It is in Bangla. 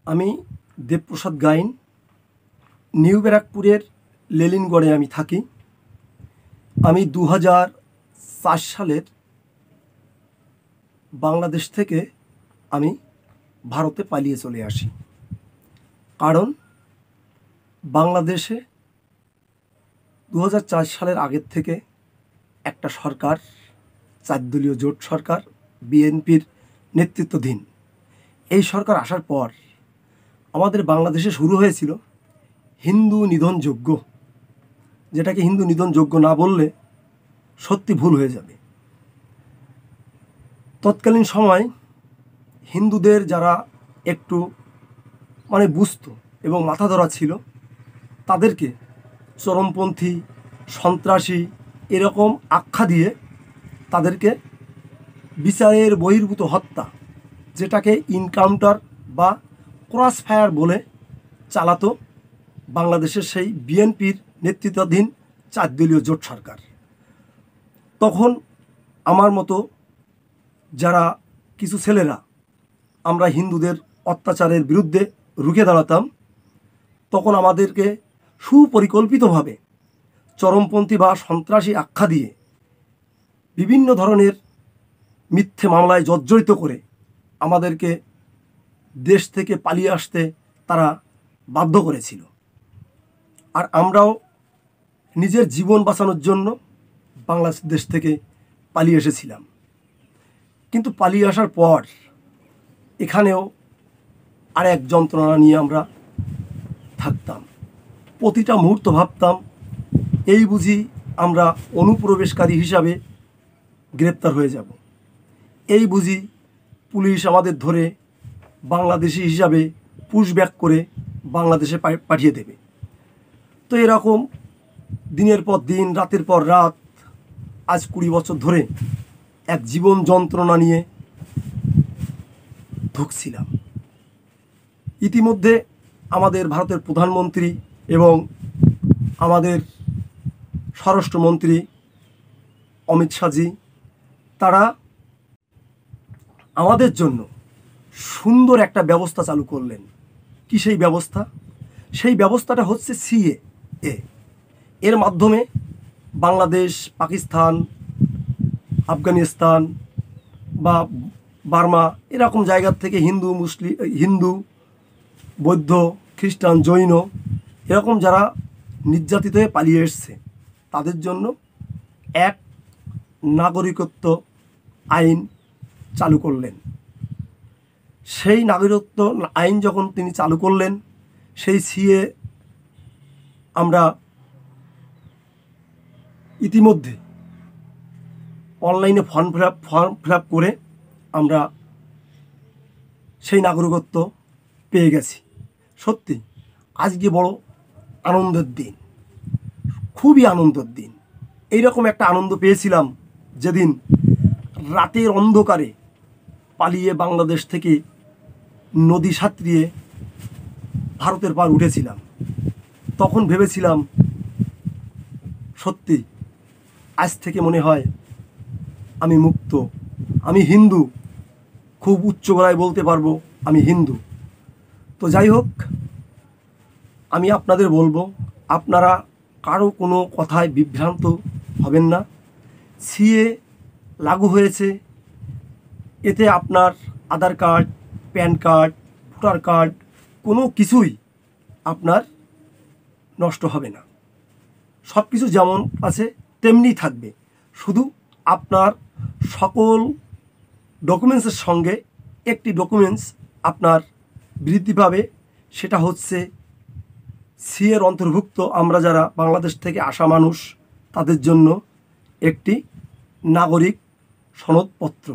আমি দেবপ্রসাদ গাইন, নিউ ব্যারাকপুরের লেলিনগড়ে আমি থাকি। আমি 2004 সালের বাংলাদেশ থেকে আমি ভারতে পালিয়ে চলে আসি। কারণ বাংলাদেশে 2004 সালের আগের থেকে একটা সরকার, 4 দলীয় জোট সরকার, বিএনপির নেতৃত্বাধীন এই সরকার আসার পর আমাদের বাংলাদেশে শুরু হয়েছিল হিন্দু নিধন যজ্ঞ, যেটাকে হিন্দু নিধন যজ্ঞ না বললে সত্যি ভুল হয়ে যাবে। তৎকালীন সময় হিন্দুদের যারা একটু বুঝতো এবং মাথা ধরা ছিল, তাদেরকে চরমপন্থী, সন্ত্রাসী এরকম আখ্যা দিয়ে তাদেরকে বিচারের বহির্ভূত হত্যা, যেটাকে ইনকাউন্টার বা ক্রস ফায়ার বলে চালাতো বাংলাদেশের সেই বিএনপির নেতৃত্বাধীন 4 দলীয় জোট সরকার। তখন আমার মতো যারা কিছু ছেলেরা আমরা হিন্দুদের অত্যাচারের বিরুদ্ধে রুখে দাঁড়াতাম, তখন আমাদেরকে সুপরিকল্পিতভাবে চরমপন্থী বা সন্ত্রাসী আখ্যা দিয়ে বিভিন্ন ধরনের মিথ্যে মামলায় জর্জরিত করে আমাদেরকে দেশ থেকে পালিয়ে আসতে তারা বাধ্য করেছিল। আর আমরাও নিজের জীবন বাঁচানোর জন্য বাংলাদেশ থেকে পালিয়ে এসেছিলাম। কিন্তু পালিয়ে আসার পর এখানেও আর এক যন্ত্রণা নিয়ে আমরা থাকতাম। প্রতিটা মুহূর্ত ভাবতাম, এই বুঝি আমরা অনুপ্রবেশকারী হিসাবে গ্রেপ্তার হয়ে যাব, এই বুঝি পুলিশ আমাদের ধরে বাংলাদেশি হিসাবে পুশব্যাক করে বাংলাদেশে পাঠিয়ে দেবে। তো এরকম দিনের পর দিন, রাতের পর রাত, আজ 20 বছর ধরে এক জীবন যন্ত্রণা নিয়ে ভুগছিলাম। ইতিমধ্যে আমাদের ভারতের প্রধানমন্ত্রী এবং আমাদের স্বরাষ্ট্রমন্ত্রী অমিত শাহজি, তারা আমাদের জন্য সুন্দর একটা ব্যবস্থা চালু করলেন। কি সেই ব্যবস্থা? সেই ব্যবস্থাটা হচ্ছে সিএএ। এর মাধ্যমে বাংলাদেশ, পাকিস্তান, আফগানিস্তান বা বার্মা এরকম জায়গার থেকে হিন্দু, বৌদ্ধ, খ্রিস্টান, জৈন এরকম যারা নির্যাতিত হয়ে পালিয়ে এসছে, তাদের জন্য এক নাগরিকত্ব আইন চালু করলেন। সেই নাগরিকত্ব আইন যখন তিনি চালু করলেন, সেই সিএ আমরা ইতিমধ্যে অনলাইনে ফর্ম ফিল আপ করে আমরা সেই নাগরিকত্ব পেয়ে গেছি। সত্যি আজকে বড় আনন্দের দিন, খুবই আনন্দের দিন। এইরকম একটা আনন্দ পেয়েছিলাম যেদিন রাতের অন্ধকারে পালিয়ে বাংলাদেশ থেকে নদী সাঁতরিয়ে ভারতের পার উঠেছিলাম। তখন ভেবেছিলাম, সত্যি আজ থেকে মনে হয় আমি মুক্ত, আমি হিন্দু, খুব উচ্চ গলায় বলতে পারবো আমি হিন্দু। তো যাই হোক, আমি আপনাদের বলবো, আপনারা কারো কোনো কথায় বিভ্রান্ত হবেন না। সিএ লাগু হয়েছে, এতে আপনার Aadhaar card, PAN card, voter card কোনো কিছুই আপনার নষ্ট হবে না। সব কিছু যেমন আছে তেমনি থাকবে। শুধু আপনার সকল ডকুমেন্টসের সঙ্গে একটি ডকুমেন্টস আপনার বৃদ্ধি পাবে, সেটা হচ্ছে সিএর অন্তর্ভুক্ত আমরা যারা বাংলাদেশ থেকে আসা মানুষ, তাদের জন্য একটি নাগরিক সনদপত্র।